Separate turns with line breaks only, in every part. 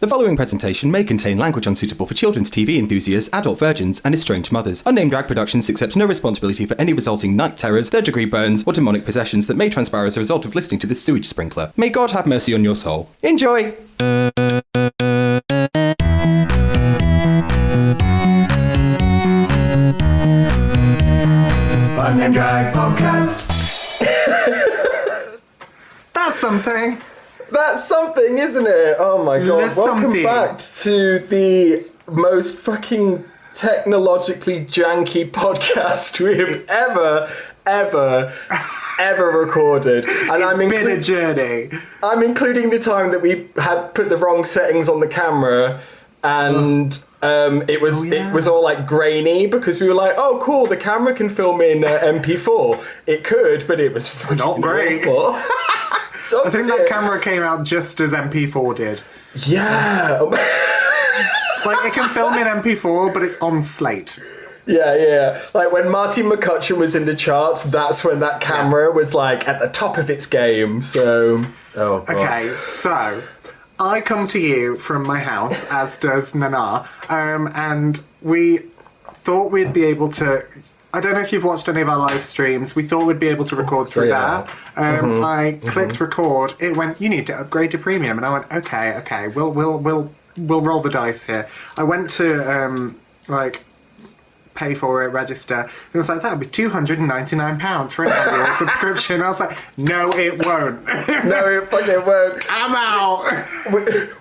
The following presentation may contain language unsuitable for children's TV enthusiasts, adult virgins, and estranged mothers. Unnamed Drag Productions accepts no responsibility for any resulting night terrors, third-degree burns, or demonic possessions that may transpire as a result of listening to this sewage sprinkler. May God have mercy on your soul. Enjoy!
Unnamed Drag Podcast.
That's something.
That's something, isn't it? Oh my god.
That's
Welcome
something.
back to the most fucking technologically janky podcast we have ever recorded. And
It's been a journey.
I'm including the time that we had put the wrong settings on the camera and it was all like grainy because we were like, oh cool, the camera can film in MP4. It could, but it was fucking
Not great.
awful.
I think that camera came out just as MP4 did.
Yeah.
Like, it can film in MP4, but it's on slate.
Yeah. Like, when Martin McCutcheon was in the charts, that's when that camera was, like, at the top of its game, so... Oh, God.
Okay, so... I come to you from my house, as does Nana, and we thought we'd be able to... I don't know if you've watched any of our live streams. We thought we'd be able to record through that. I clicked record. It went, you need to upgrade to premium, and I went, okay. We'll roll the dice here. I went to pay for it, register. And it was like, that would be £299 for an annual subscription. I was like, no, it won't.
No, it fucking won't.
I'm out.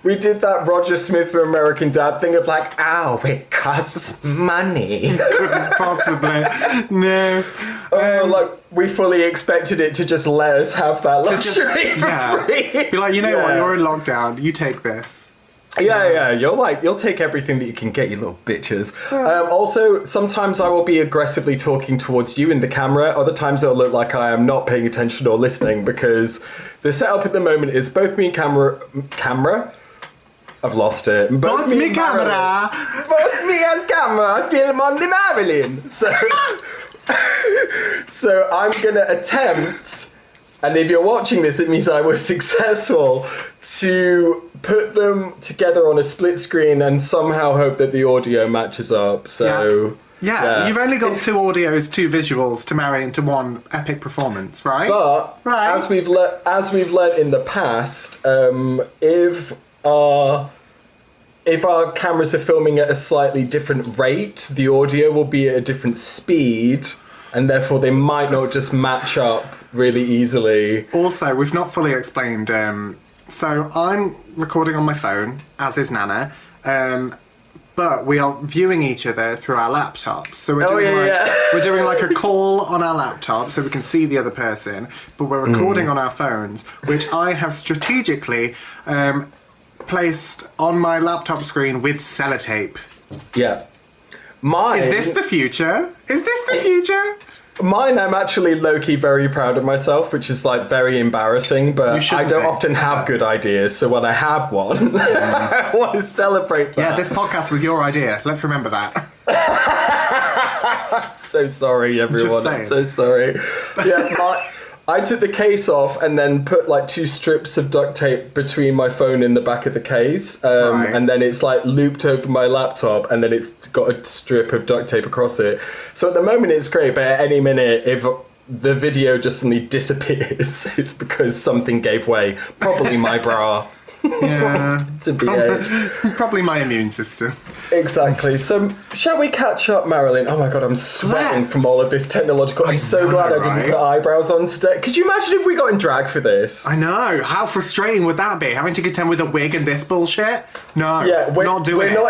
We did that Roger Smith from American Dad thing of like, ow, it costs money.
Couldn't possibly. No.
Like, we fully expected it to just let us have that luxury for free.
Be like, you know what,
Yeah.
you're in lockdown. You take this.
Yeah, you'll take everything that you can get, you little bitches. Also, sometimes I will be aggressively talking towards you in the camera. Other times it'll look like I am not paying attention or listening because the setup at the moment is both me and camera. I've lost it.
Both me
and
camera.
Marilyn. Both me and camera. Film on the Marilyn. So I'm gonna attempt. And if you're watching this, it means I was successful to put them together on a split screen and somehow hope that the audio matches up. So
yeah. You've only got two audios, two visuals to marry into one epic performance, right?
But as we've learnt in the past, if our cameras are filming at a slightly different rate, the audio will be at a different speed, and therefore they might not just match up really easily.
Also, we've not fully explained, so I'm recording on my phone, as is Nana, but we are viewing each other through our laptops. So we're doing like a call on our laptop so we can see the other person, but we're recording on our phones, which I have strategically placed on my laptop screen with sellotape.
Yeah.
Is this the future?
Mine, I'm actually low-key very proud of myself, which is like very embarrassing, but I don't often have good ideas, so when I have one, I want to celebrate that.
Yeah, this podcast was your idea. Let's remember that.
So sorry, everyone. I'm so sorry. Yeah, I took the case off and then put like 2 strips of duct tape between my phone and the back of the case, and then it's like looped over my laptop, and then it's got a strip of duct tape across it. So at the moment it's great, but at any minute, if the video just suddenly disappears, it's because something gave way. Probably my bra.
Yeah.
To be aged.
Probably my immune system.
Exactly. So, shall we catch up, Marilyn? Oh my god, I'm sweating from all of this technological. I'm so glad I didn't put eyebrows on today. Could you imagine if we got in drag for this?
I know. How frustrating would that be? Having to contend with a wig and this bullshit? No.
Yeah, we're
not doing it.
We're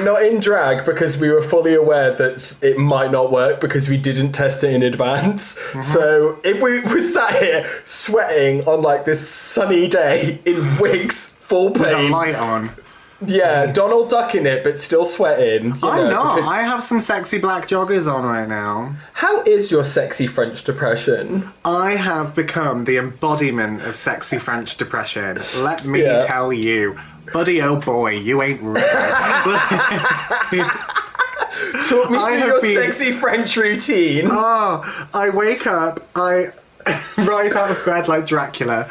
not in drag because we were fully aware that it might not work because we didn't test it in advance. Mm-hmm. So if we were sat here sweating on like this sunny day in wigs, full pain,
with a light on.
Yeah, Donald Duck in it, but still sweating.
I'm not. I have some sexy black joggers on right now.
How is your sexy French depression?
I have become the embodiment of sexy French depression. Let me tell you. Buddy, oh boy, you ain't real.
Talk me through your sexy French routine.
Oh, I wake up, rise out of bed like Dracula,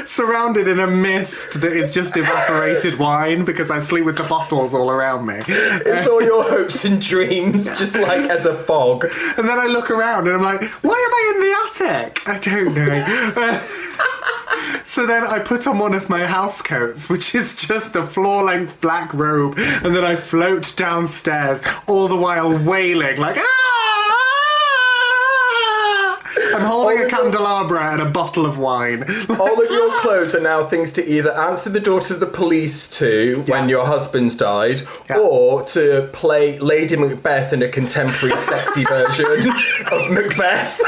surrounded in a mist that is just evaporated wine because I sleep with the bottles all around me.
It's all your hopes and dreams, just like as a fog.
And then I look around and I'm like, why am I in the attic? I don't know. So then I put on one of my house coats, which is just a floor-length black robe, and then I float downstairs, all the while wailing like, ah! I'm holding a candelabra and a bottle of wine.
All of your clothes are now things to either answer the door to the police to when your husband's died, or to play Lady Macbeth in a contemporary sexy version of Macbeth.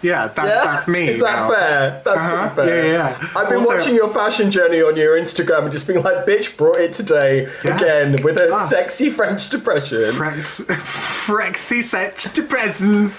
That's me.
Is that
now.
fair? That's pretty fair.
Yeah.
I've been watching your fashion journey on your Instagram and just being like, bitch brought it today again with her sexy French depression.
Frexy French depressions.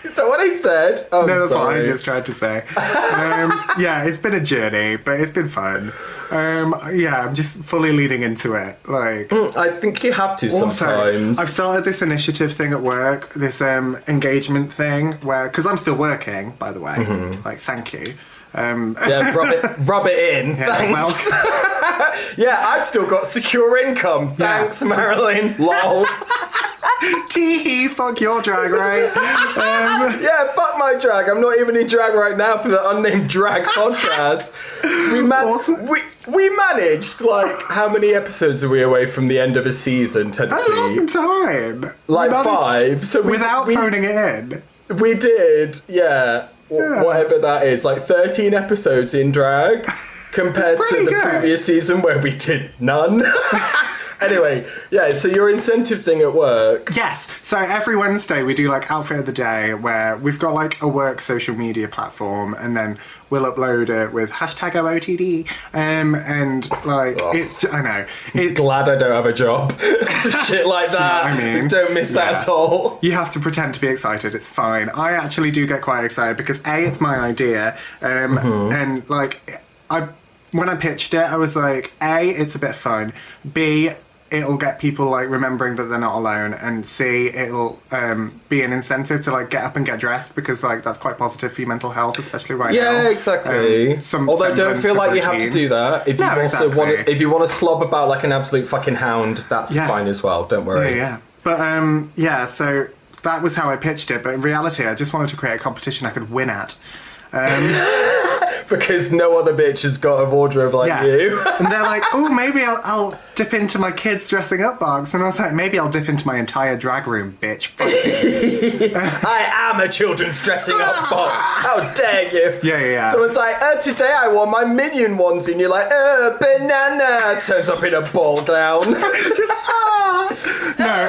Is that what I said? Oh,
no, that's
sorry.
what I just tried to say. It's been a journey, but it's been fun. I'm just fully leading into it. Like,
I think you have to sometimes.
I've started this initiative thing at work, this engagement thing, because I'm still working, by the way. Mm-hmm. Like, thank you.
Rub it in.
Yeah,
thanks. I've still got secure income. Thanks, Marilyn. Lol.
Tee-hee, fuck your drag, right?
Fuck my drag. I'm not even in drag right now for the Unnamed Drag podcast. We managed, like, how many episodes are we away from the end of a season, technically?
A long time.
Like 5. So
without phoning it in.
We did, whatever that is, like 13 episodes in drag compared to the previous season where we did none. Anyway, so your incentive thing at work.
Yes, so every Wednesday we do like Outfit of the Day where we've got like a work social media platform and then we'll upload it with #OOTD and like I know. It's
glad I don't have a job for shit like that.
Do you know what I mean?
Don't miss that at all.
You have to pretend to be excited, it's fine. I actually do get quite excited because A, it's my idea, and like when I pitched it, I was like, A, it's a bit fun, B, it'll get people like remembering that they're not alone, and C, it'll be an incentive to like get up and get dressed because like that's quite positive for your mental health, especially right now.
Yeah, exactly. Although don't feel like you have to do that. If you want to slob about like an absolute fucking hound, that's fine as well. Don't worry.
Yeah. But so that was how I pitched it. But in reality, I just wanted to create a competition I could win at.
Because no other bitch has got a wardrobe like you.
And they're like, oh, maybe I'll dip into my kids' dressing up box. And I was like, maybe I'll dip into my entire drag room, bitch.
I am a children's dressing up box. How dare you?
Yeah.
So it's like, today I wore my Minion onesie. And you're like, banana. Turns up in a ball gown.
Just, No.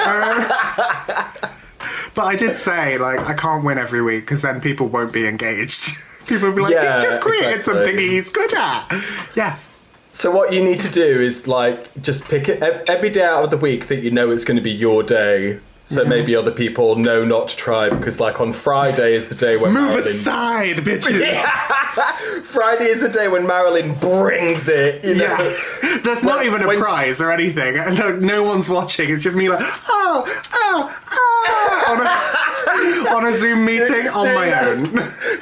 But I did say, like, I can't win every week because then people won't be engaged. People will be like, he's just created something he's good at. Yes.
So what you need to do is, like, just pick it every day out of the week that you know it's going to be your day. So maybe other people know not to try because, like, on Friday is the day when
Move aside, bitches!
Yeah. Friday is the day when Marilyn brings it, you know?
Yeah. There's not even a prize or anything. No one's watching. It's just me like, on a Zoom meeting on my own.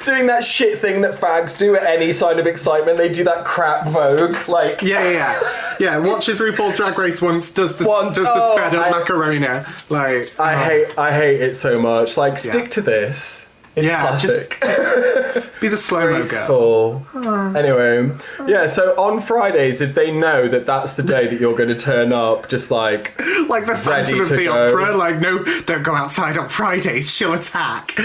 Doing that shit thing that fags do at any sign of excitement. They do that crap Vogue, like...
Yeah, watches RuPaul's Drag Race once, does the spread of Macarena. Like...
I hate it so much. Like, stick to this. It's classic.
Just be the slow-mo girl.
Anyway, so on Fridays, if they know that that's the day that you're going to turn up, just like
the Phantom of the Opera, like, no, don't go outside on Fridays, she'll attack.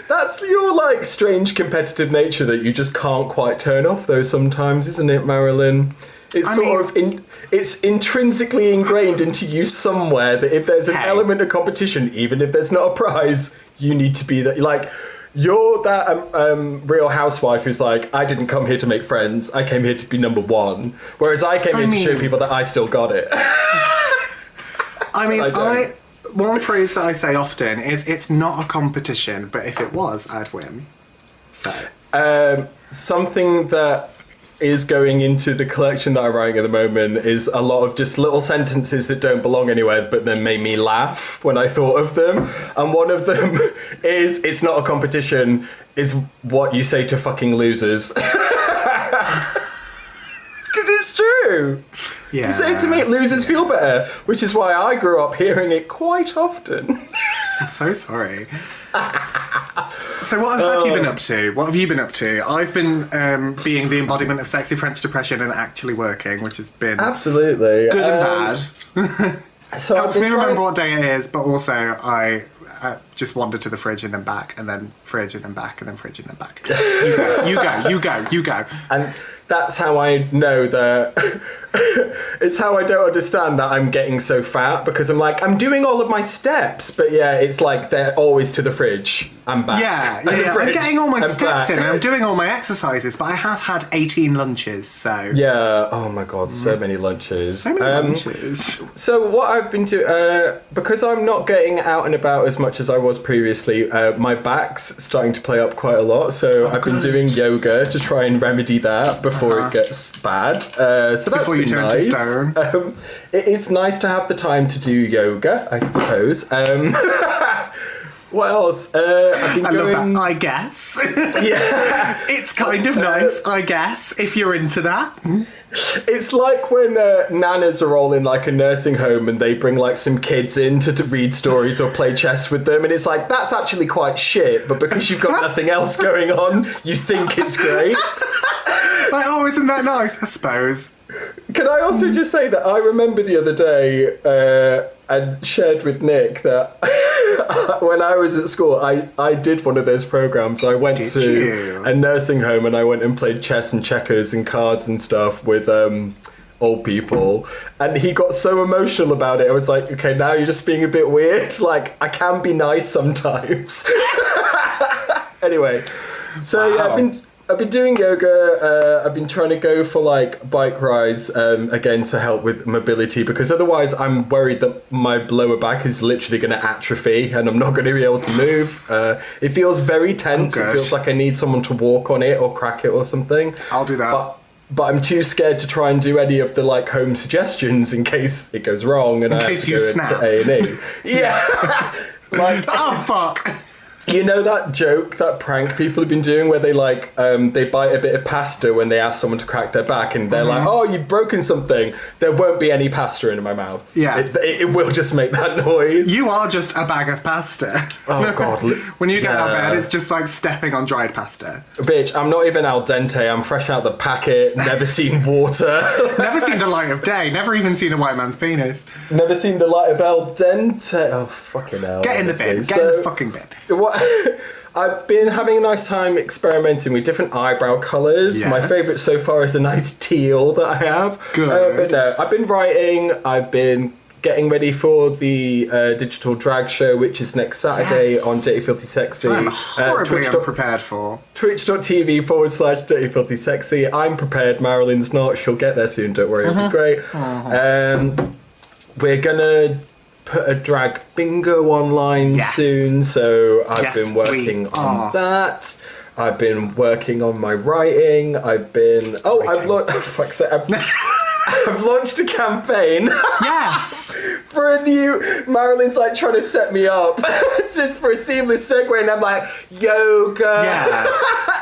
That's your, like, strange competitive nature that you just can't quite turn off, though, sometimes, isn't it, Marilyn? It's it's intrinsically ingrained into you somewhere that if there's an element of competition, even if there's not a prize, you need to be that. Like, you're that Real Housewife who's like, I didn't come here to make friends. I came here to be number one. Whereas I came here to show people that I still got it.
One phrase that I say often is, it's not a competition, but if it was, I'd win. So.
Something that is going into the collection that I'm writing at the moment is a lot of just little sentences that don't belong anywhere, but then made me laugh when I thought of them. And one of them is, it's not a competition, is what you say to fucking losers. Because it's true.
Yeah.
You say it to make losers feel better, which is why I grew up hearing it quite often.
I'm so sorry. So what have you been up to? What have you been up to? I've been being the embodiment of sexy French depression and actually working, which has been
absolutely
good and bad.
So
helps me remember what day it is, but also I just wander to the fridge and then back, and then fridge and then back, and then fridge and then back. You go.
And that's how I know that it's how I don't understand that I'm getting so fat, because I'm like, I'm doing all of my steps, but yeah, it's like they're always to the fridge. I'm back.
Yeah. I'm getting all my steps in and I'm doing all my exercises, but I have had 18 lunches, so...
Yeah, oh my god, so many lunches.
So many lunches.
So what I've been doing, because I'm not getting out and about as much as I was previously, my back's starting to play up quite a lot, so I've been doing yoga to try and remedy that before it gets bad. So that's
before you turn
nice.
to stone.
It is nice to have the time to do yoga, I suppose. What else? I've been
I love that. I guess.
Yeah.
It's kind of nice, I guess, if you're into that.
It's like when nanas are all in like a nursing home and they bring like some kids in to read stories or play chess with them, and it's like, that's actually quite shit, but because you've got nothing else going on, you think it's great.
Like, oh, isn't that nice? I suppose.
Can I also just say that I remember the other day and shared with Nick that when I was at school, I did one of those programs. I went to a nursing home and I went and played chess and checkers and cards and stuff with old people, and he got so emotional about it. I was like, okay, now you're just being a bit weird. Like, I can be nice sometimes. Anyway, so
wow.
Yeah, I've been doing yoga. I've been trying to go for like bike rides again to help with mobility, because otherwise I'm worried that my lower back is literally going to atrophy and I'm not going to be able to move. It feels very tense. It feels like I need someone to walk on it or crack it or something.
I'll do that.
But I'm too scared to try and do any of the like home suggestions in case it goes wrong and I have to go into A&E. Yeah. Like,
oh fuck.
You know that joke, that prank people have been doing where they like, they bite a bit of pasta when they ask someone to crack their back, and they're like, oh, you've broken something. There won't be any pasta in my mouth.
Yeah.
It will just make that noise.
You are just a bag of pasta.
Oh, God.
When you get out of bed, it's just like stepping on dried pasta.
Bitch, I'm not even al dente. I'm fresh out the packet, never seen water.
Never seen the light of day. Never even seen a white man's penis.
Never seen the light of al dente. Oh, fucking hell.
Get in the bin. Get in the fucking bin.
I've been having a nice time experimenting with different eyebrow colours.
Yes.
My favourite so far is a nice teal that I have.
Good.
But no, I've been writing. I've been getting ready for the digital drag show, which is next Saturday on Dirty Filthy Sexy.
I'm horribly unprepared for.
Twitch.tv/Dirty Filthy Sexy. I'm prepared. Marilyn's not. She'll get there soon. Don't worry. It'll be great. We're gonna put a drag bingo online soon, so I've been working on that. I've been working on my writing. I've launched a campaign.
Yes.
For a new. Marilyn's like trying to set me up for a seamless segue, and I'm like, yoga.
Yeah.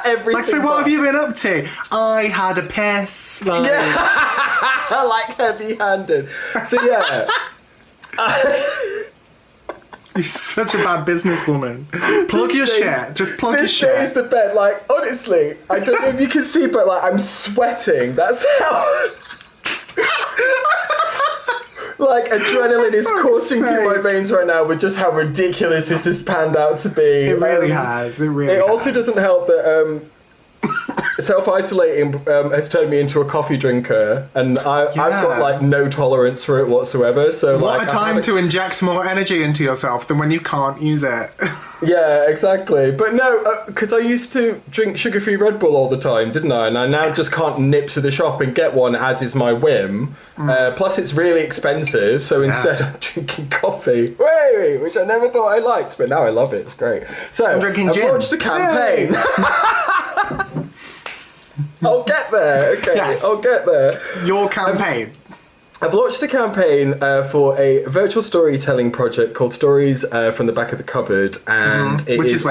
Everything.
Like, so what have you been up to? I had a piss. Like...
Yeah. I like heavy-handed. So yeah.
You're such a bad businesswoman. Plug your shit. Just plug your shit.
This is the bed. Like, honestly, I don't know if you can see, but like, I'm sweating. That's how. Like, adrenaline is coursing through my veins right now with just how ridiculous this has panned out to be.
It really has. It really has.
It also doesn't help that self-isolating has turned me into a coffee drinker, and I've got like no tolerance for it whatsoever. So
what a time to inject more energy into yourself than when you can't use it.
Yeah, exactly. But no, because I used to drink sugar-free Red Bull all the time, didn't I? And I now just can't nip to the shop and get one, as is my whim. Plus, it's really expensive, so instead I'm drinking coffee, which I never thought I liked, but now I love it. It's great. So
I'm drinking
I've
gin.
launched a campaign. I'll get there. Okay, yes. I'll get there.
Your campaign.
I've launched a campaign for a virtual storytelling project called Stories from the Back of the Cupboard, and it is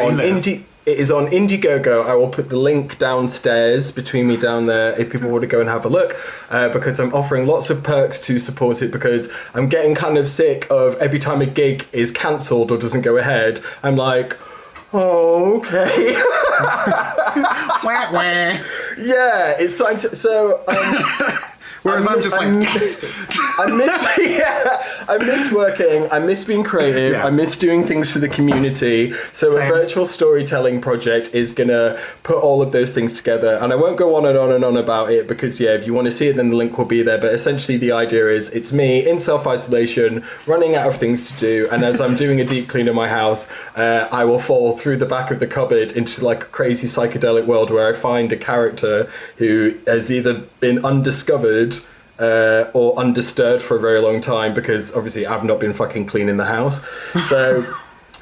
on Indiegogo. I will put the link downstairs between me down there if people want to go and have a look, because I'm offering lots of perks to support it, because I'm getting kind of sick of every time a gig is cancelled or doesn't go ahead, I'm like, oh, okay. Yeah, it's starting to... So...
Whereas I'm just like, yes!
I miss working, I miss being creative, I miss doing things for the community. So Same. A virtual storytelling project is going to put all of those things together. And I won't go on and on and on about it because, if you want to see it, then the link will be there. But essentially the idea is it's me in self-isolation, running out of things to do. And as I'm doing a deep clean of my house, I will fall through the back of the cupboard into like a crazy psychedelic world where I find a character who has either been undiscovered or undisturbed for a very long time, because obviously I've not been fucking cleaning the house. So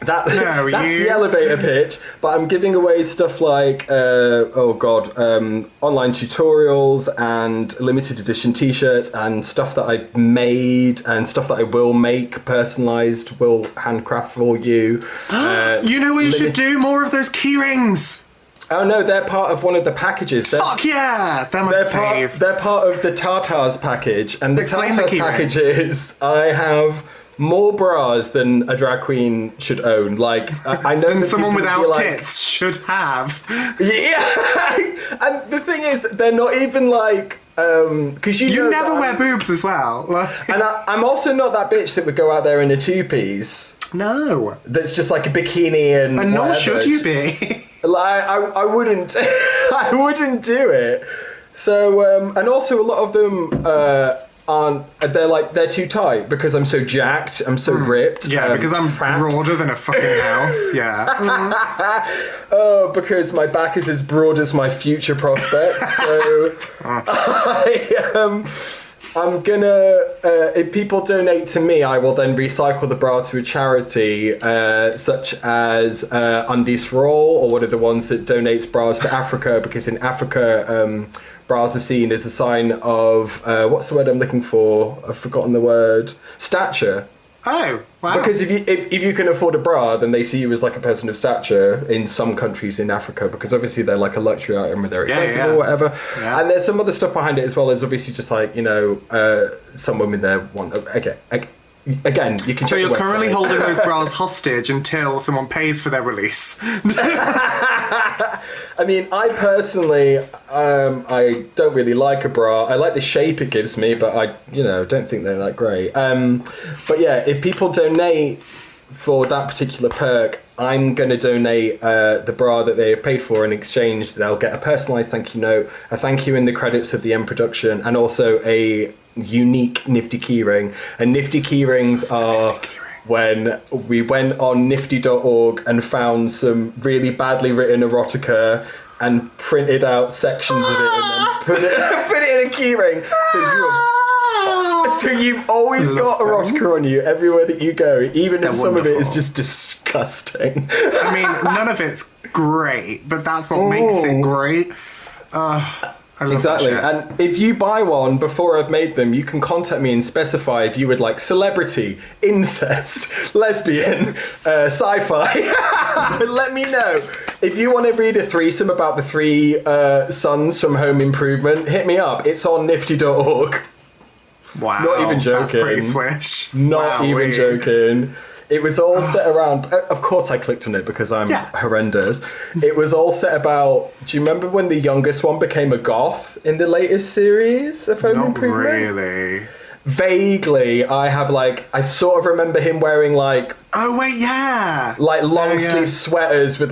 that's the elevator pitch. But I'm giving away stuff like online tutorials and limited edition t-shirts and stuff that I've made and stuff that I will make personalized, will handcraft for you.
You know what you should do? More of those key rings.
Oh no, they're part of one of the packages.
Fuck yeah!
They're part of the Tartars package. And the Tartars package is, I have more bras than a drag queen should own. Like, I know
than someone without tits should have.
Yeah! And the thing is, they're not even like... because
you never wear boobs as well.
And I'm also not that bitch that would go out there in a two-piece.
No.
That's just like a bikini and
nor should you be.
Like, I wouldn't I wouldn't do it. So and also a lot of them they're too tight because I'm so jacked, I'm so ripped.
Yeah, because I'm broader than a fucking house. Yeah.
Oh, because my back is as broad as my future prospects. So I'm gonna, if people donate to me, I will then recycle the bra to a charity, such as Undies for All, or one of the ones that donates bras to Africa, because in Africa, bras are seen as a sign of, what's the word I'm looking for? I've forgotten the word. Stature.
Oh, wow.
Because if you can afford a bra, then they see you as like a person of stature in some countries in Africa, because obviously they're like a luxury item or they're expensive or whatever. Yeah. And there's some other stuff behind it as well. As obviously just like, some women there want... Again, you can.
So you're currently holding those bras hostage until someone pays for their release.
I mean, I personally, I don't really like a bra. I like the shape it gives me, but I, don't think they're that great. But yeah, if people donate for that particular perk, I'm going to donate the bra that they have paid for. In exchange, they'll get a personalised thank you note, a thank you in the credits of the end production, and also a unique nifty keyring. And nifty keyrings are when we went on nifty.org and found some really badly written erotica and printed out sections of it and then put it in a keyring. So you've always got erotica on you everywhere that you go, even if some of it is just disgusting.
I mean, none of it's great, but that's what makes it great.
Exactly. And if you buy one before I've made them, you can contact me and specify if you would like celebrity, incest, lesbian, sci-fi. Let me know. If you want to read a threesome about the three sons from Home Improvement, hit me up. It's on nifty.org.
Wow.
Not even joking.
That's pretty swish.
Not even joking. It was all set around... Of course I clicked on it because I'm horrendous. It was all set about... Do you remember when the youngest one became a goth in the latest series of Home Improvement?
Not really.
Vaguely, I sort of remember him wearing
Oh, wait, yeah!
Long sleeve sweaters with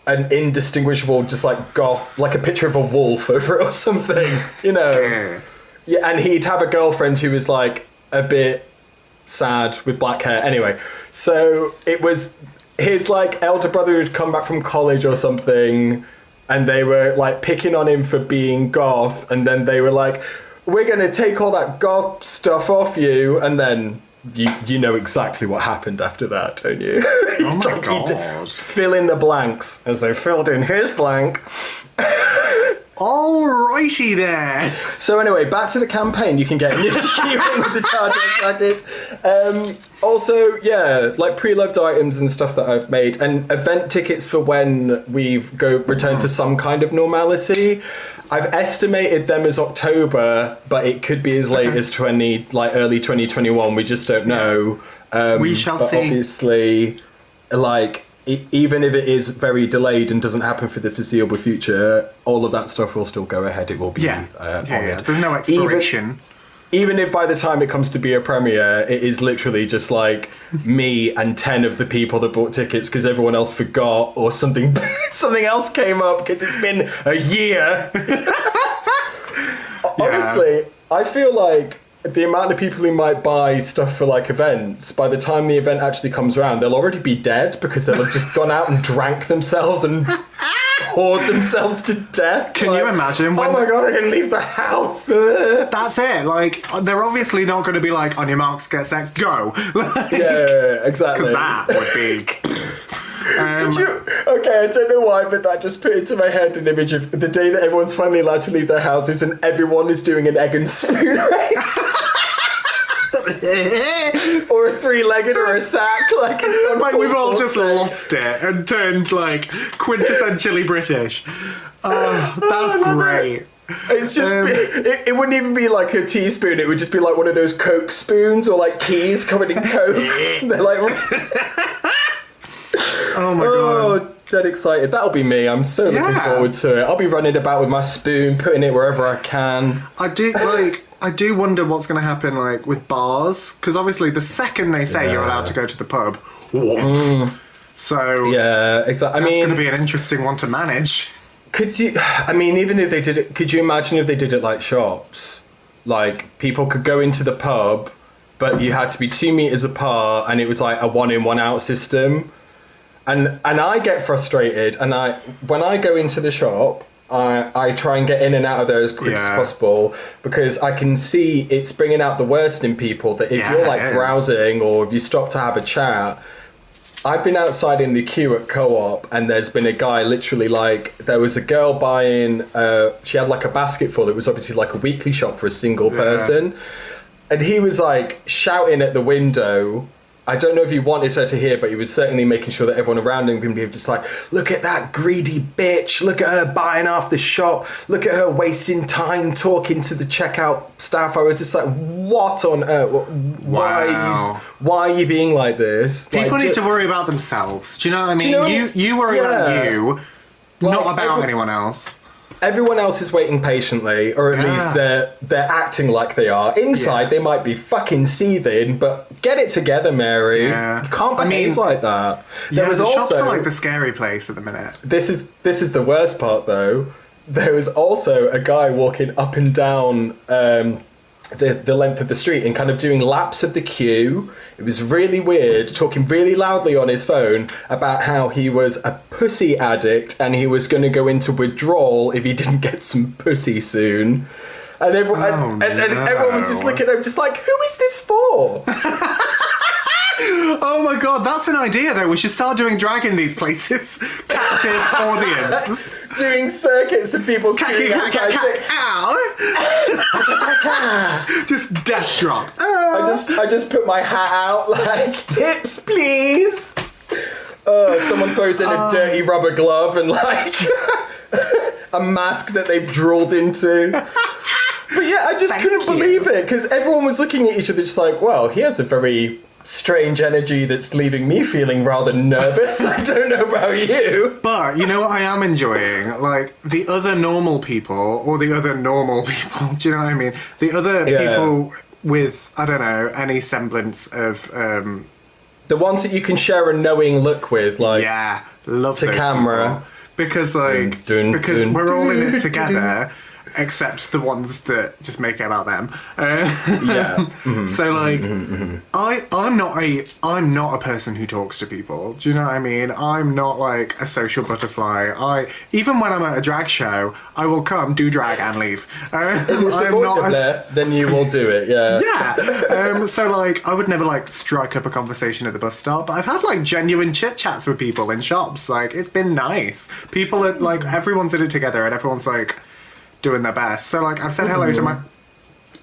an indistinguishable, just goth, like a picture of a wolf over it or something, Yeah, and he'd have a girlfriend who was a bit... sad with black hair. Anyway, so it was his elder brother who'd come back from college or something, and they were picking on him for being goth, and then they were we're gonna take all that goth stuff off you, and then you know exactly what happened after that, don't you?
Oh my god.
Fill in the blanks as they filled in his blank.
Alrighty there.
So anyway, back to the campaign. You can get a nifty keyring with the charge package. Also, yeah, like pre-loved items and stuff that I've made, and event tickets for when we've returned to some kind of normality. I've estimated them as October, but it could be as late as early 2021. We just don't know.
We shall see.
Obviously, like, even if it is very delayed and doesn't happen for the foreseeable future, all of that stuff will still go ahead. It will be
There's no expiration.
Even if by the time it comes to be a premiere, it is literally just like me and 10 of the people that bought tickets because everyone else forgot or something else came up because it's been a year. Honestly, I feel like the amount of people who might buy stuff for like events, by the time the event actually comes around, they'll already be dead because they'll have just gone out and drank themselves and hoard themselves to death.
Can you imagine?
Oh my god, I can leave the house.
That's it. Like, they're obviously not going to be like, on your marks, get set, go.
Yeah, exactly.
Because that would be...
Okay, I don't know why, but that just put into my head an image of the day that everyone's finally allowed to leave their houses and everyone is doing an egg and spoon race. Or a three-legged or a sack. Like
we've all just lost it and turned like quintessentially British. That's great.
It's just it wouldn't even be like a teaspoon. It would just be like one of those Coke spoons or like keys covered in Coke. They're like...
Oh my god.
Dead excited. That'll be me. I'm so looking forward to it. I'll be running about with my spoon, putting it wherever I can.
I do wonder what's going to happen like with bars, because obviously the second they say you're allowed to go to the pub, so
yeah, exactly.
That's going to be an interesting one to manage.
Even if they did it, could you imagine if they did it like shops? Like, people could go into the pub, but you had to be 2 meters apart, and it was like a 1 in 1 out system. And I get frustrated, and when I go into the shop, I try and get in and out of there as quick as possible, because I can see it's bringing out the worst in people, that if you're like browsing or if you stop to have a chat. I've been outside in the queue at Co-op, and there's been a guy literally like, there was a girl buying, she had like a basket full. It was obviously like a weekly shop for a single person. And he was like shouting at the window. I don't know if he wanted her to hear, but he was certainly making sure that everyone around him can be just like, look at that greedy bitch. Look at her buying off the shop. Look at her wasting time talking to the checkout staff. I was just like, what on earth? Why are you being like this?
People
like,
need to worry about themselves. Do you know what I mean? You worry about you, not about anyone else.
Everyone else is waiting patiently, or at least they're acting like they are. Inside, they might be fucking seething, but get it together, Mary.
Yeah.
You can't behave like that. There was
shops are like the scary place at the minute.
This is the worst part, though. There was also a guy walking up and down the length of the street and kind of doing laps of the queue. It was really weird, talking really loudly on his phone about how he was a pussy addict and he was going to go into withdrawal if he didn't get some pussy soon. And everyone, everyone was just looking at him just like, who is this for?
Oh my god, that's an idea though. We should start doing drag in these places. Captive audience.
Doing circuits of people queuing outside.
Just death drop.
I just put my hat out like, tips please. Someone throws in a dirty rubber glove and like a mask that they've drooled into. But yeah, I just couldn't believe it, because everyone was looking at each other just like, well, he has a very strange energy that's leaving me feeling rather nervous. I don't know about you.
But you know what I am enjoying? Like, the other normal people, or the other normal people, do you know what I mean? The other people with, I don't know, any semblance of...
the ones that you can share a knowing look with, like...
Yeah, love
to
those
camera.
People. Because, like, we're all in it together. Except the ones that just make it about them. So like, I'm not a person who talks to people. Do you know what I mean? I'm not like a social butterfly. Even when I'm at a drag show, I will come, do drag, and leave.
Then you will do it. Yeah.
Yeah. So like, I would never like strike up a conversation at the bus stop, but I've had like genuine chit chats with people in shops. Like, it's been nice. People are like, everyone's in it together, and everyone's like, doing their best. So, like, I've said hello to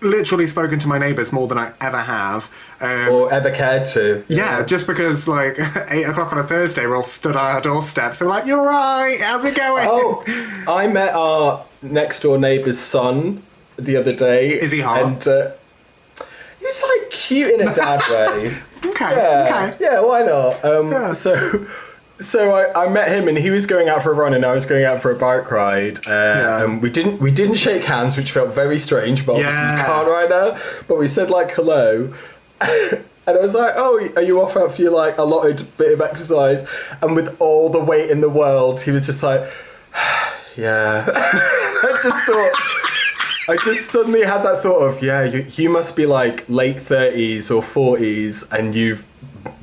literally spoken to my neighbours more than I ever have.
Or ever cared to.
Yeah, just because, like, 8 o'clock on a Thursday, we're all stood on our doorstep. So we're like, you're right, how's it going?
Oh, I met our next door neighbour's son the other day.
Is he hot?
And he's, like, cute in a dad way.
Okay.
Yeah, why not? So I met him and he was going out for a run and I was going out for a bike ride. And we didn't shake hands, which felt very strange, but obviously you can't right now. But we said like hello. And I was like, oh, are you off out for your like allotted bit of exercise? And with all the weight in the world, he was just like, yeah. I just suddenly had that thought of, you must be like late 30s or 40s and you've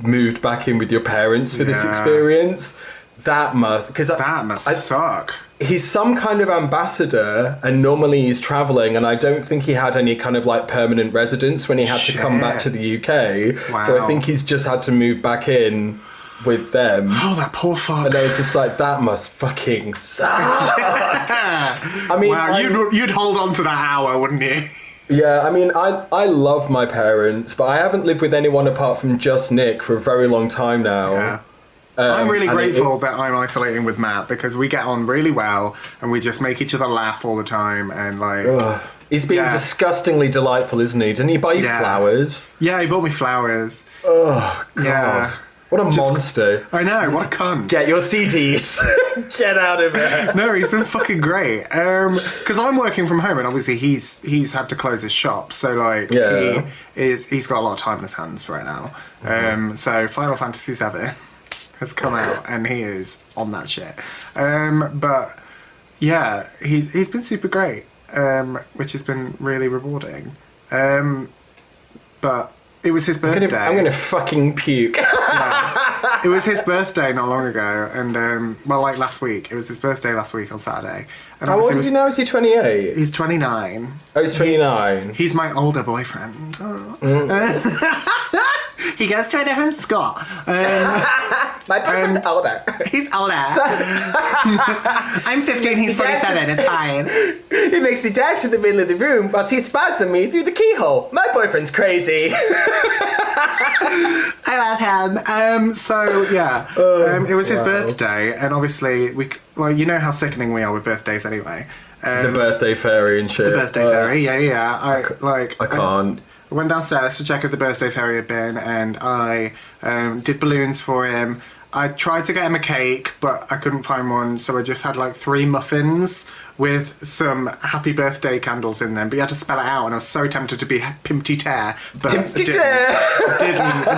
moved back in with your parents for this experience. That must
suck.
He's some kind of ambassador and normally he's travelling and I don't think he had any kind of like permanent residence when he had to come back to the UK.
Wow.
So I think he's just had to move back in with them.
Oh, that poor fuck.
And I was just like, that must fucking suck. I mean,
wow, you'd hold on to that hour, wouldn't you?
Yeah, I mean, I love my parents, but I haven't lived with anyone apart from just Nick for a very long time now.
Yeah. I'm really grateful that I'm isolating with Matt because we get on really well and we just make each other laugh all the time and like...
He's being disgustingly delightful, isn't he? Didn't he buy you flowers?
Yeah, he bought me flowers.
Oh, God.
Yeah.
What a monster.
I know, what a cunt.
Get your CDs. Get out of here.
No, he's been fucking great. Because I'm working from home and obviously he's had to close his shop. So, like, he's got a lot of time on his hands right now. So, Final Fantasy VII has come out and he is on that shit. But, yeah, he's been super great, which has been really rewarding. But... It was his birthday.
I'm gonna fucking puke.
Yeah. It was his birthday not long ago, and like last week. It was his birthday last week on Saturday. And
how old is he now? Is he 28?
He's 29.
Oh, he's 29.
He's my older boyfriend. He goes to a different school.
My boyfriend's older.
He's older. I'm 15, he's 47, it's fine.
He makes me dance in the middle of the room whilst he spies on me through the keyhole. My boyfriend's crazy.
I love him. It was his birthday, and obviously, you know how sickening we are with birthdays anyway.
The birthday fairy and shit.
The birthday fairy, yeah.
I can't.
I went downstairs to check if the birthday fairy had been, and I did balloons for him. I tried to get him a cake, but I couldn't find one, so I just had like 3 muffins with some happy birthday candles in them. But you had to spell it out, and I was so tempted to be Pimpty Tear, but I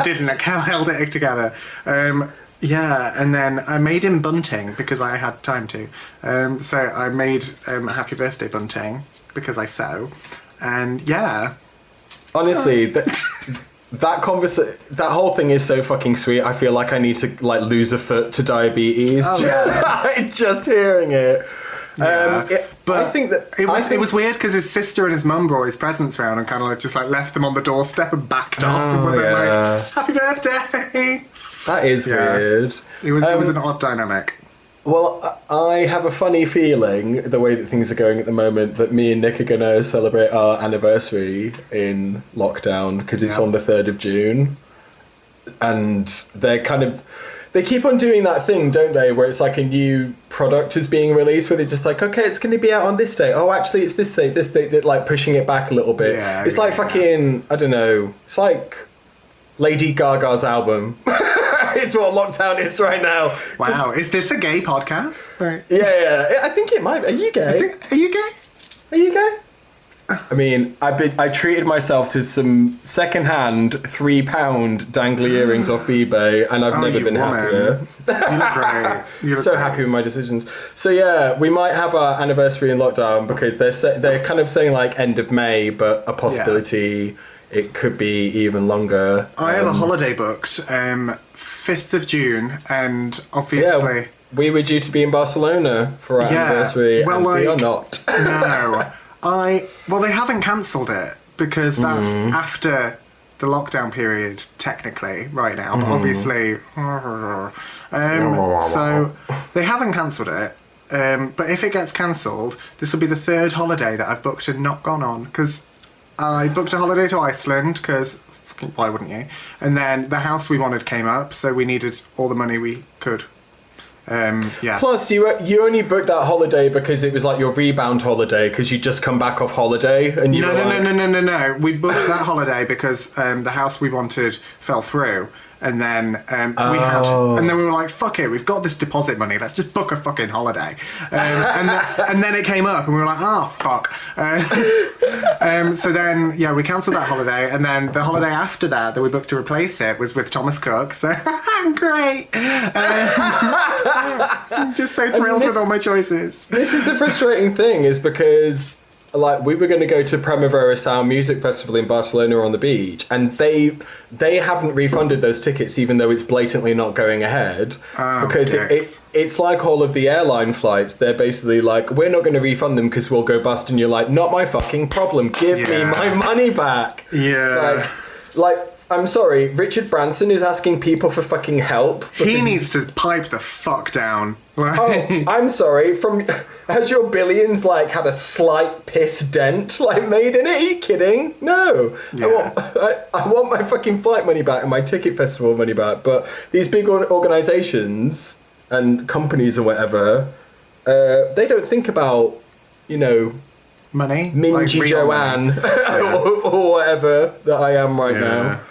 didn't. I held it together. And then I made him bunting because I had time to. So I made happy birthday bunting because I sew, and yeah.
Honestly, that whole thing is so fucking sweet. I feel like I need to like lose a foot to diabetes. Just hearing it.
But
I think that
it was weird because his sister and his mum brought his presents around and kind of like just like left them on the doorstep and backed off and were like, "Happy birthday!"
That is weird.
It was an odd dynamic.
Well, I have a funny feeling, the way that things are going at the moment, that me and Nick are going to celebrate our anniversary in lockdown, because it's on the 3rd of June. And they keep on doing that thing, don't they, where it's like a new product is being released, where they're just like, okay, it's going to be out on this day. Oh, actually, it's this day, like pushing it back a little bit. Yeah, it's like fucking, I don't know, it's like Lady Gaga's album. It's what lockdown is right now.
Wow, is this a gay podcast? Right.
Yeah, I think it might be. Are you gay?
Are you gay?
Are you gay? I mean, I treated myself to some second-hand £3 dangly earrings off eBay, and I've never been happier.
You look great. You look
so
great.
happy with my decisions. So yeah, we might have our anniversary in lockdown because they're kind of saying like end of May, but a possibility it could be even longer.
I have a holiday booked, 5th of June, and obviously...
Yeah, we were due to be in Barcelona for our anniversary, and we are not.
No. Well, they haven't cancelled it, because that's after the lockdown period, technically, right now, but obviously... So, they haven't cancelled it, But if it gets cancelled, this will be the third holiday that I've booked and not gone on, because I booked a holiday to Iceland, because why wouldn't you? And then the house we wanted came up, so we needed all the money we could. Yeah.
Plus, you only booked that holiday because it was like your rebound holiday, because you just come back off holiday and you
No. We booked that holiday because the house we wanted fell through. And then and then we were like, fuck it, we've got this deposit money, let's just book a fucking holiday. And then it came up and we were like, fuck. So then, yeah, we cancelled that holiday, and then the holiday after that we booked to replace it was with Thomas Cook, so great. I'm just so thrilled with all my choices.
This is the frustrating thing, is because like we were going to go to Primavera Sound Music Festival in Barcelona on the beach, and they haven't refunded those tickets, even though it's blatantly not going ahead, because it's like all of the airline flights. They're basically like, we're not going to refund them because we'll go bust, and you're like, not my fucking problem, give me my money back. Like I'm sorry, Richard Branson is asking people for fucking help.
He needs to pipe the fuck down.
Oh, I'm sorry. Has your billions like had a slight piss dent like made in it? Are you kidding? No. Yeah. I want my fucking flight money back and my ticket festival money back. But these big organisations and companies or whatever, they don't think about,
money,
Minji like Joanne or whatever that I am right now.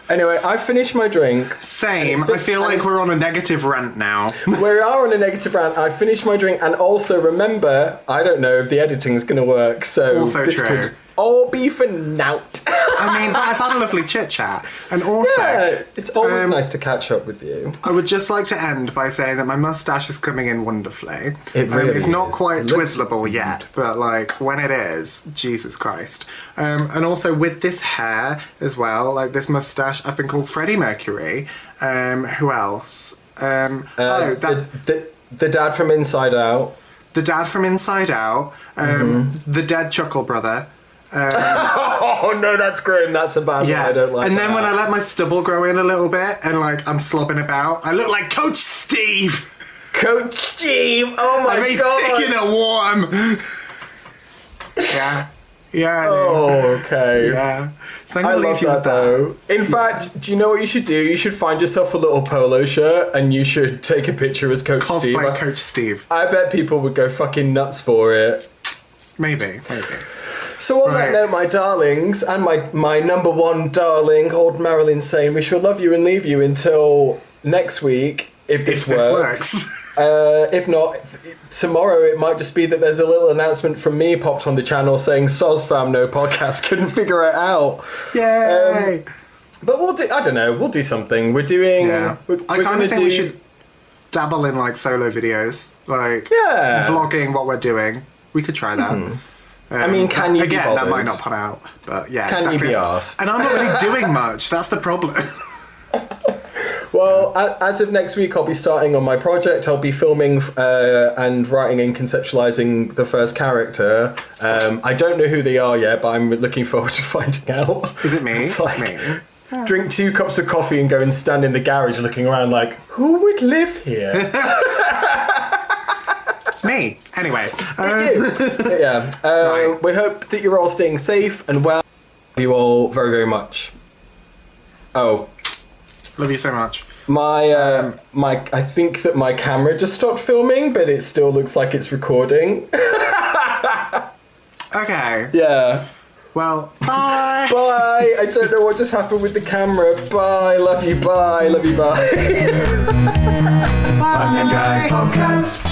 Anyway, I finished my drink.
Same. I feel like we're on a negative rant now.
We are on a negative rant. I finished my drink, and also remember, I don't know if the editing is going to work, so
also
this
true.
could all be for nout.
I mean, but I've had a lovely chit chat, and also
it's always nice to catch up with you.
I would just like to end by saying that my mustache is coming in wonderfully.
It really
it's not
is.
quite twizzleable yet, but like when it is, Jesus Christ. And also with this hair as well, like this mustache, I've been called Freddie Mercury. Who else?
The dad from Inside Out.
The dad from Inside Out. The dead Chuckle Brother.
Oh no, that's grim. That's a bad one. I don't like
And
that.
then when I let my stubble grow in a little bit and like I'm slobbing about, I look like Coach Steve.
Coach Steve. Oh my god.
Thick and warm. Yeah.
Oh, okay.
Yeah. So
I love that though. In fact, do you know what you should do? You should find yourself a little polo shirt and you should take a picture as Coach Steve.
Cosplay Coach Steve.
I bet people would go fucking nuts for it.
Maybe.
So on that note, my darlings, and my number one darling, old Marilyn Sane, we shall love you and leave you until next week, if this works. If not, tomorrow it might just be that there's a little announcement from me popped on the channel saying Soz Fam No Podcast couldn't figure it out.
Yay!
But we'll do, I don't know, we'll do something. We're doing...
Yeah. I kind of think we should dabble in like solo videos. Like vlogging what we're doing. We could try that.
I mean, can you
again,
be bothered?
that might not pan out, but yeah.
Can you be asked?
And I'm not really doing much. That's the problem.
Well, as of next week, I'll be starting on my project. I'll be filming and writing and conceptualizing the first character. I don't know who they are yet, but I'm looking forward to finding out.
Is it me?
It's like, me. Drink 2 cups of coffee and go and stand in the garage looking around like, who would live here?
Me. Anyway.
We hope that you're all staying safe and well. Love you all very, very much. Oh.
Love you so much.
I think that my camera just stopped filming, but it still looks like it's recording.
Okay.
Yeah.
Well, bye.
Bye. I don't know what just happened with the camera. Bye. Love you. Bye. Love you. Bye.
Bye. Podcast.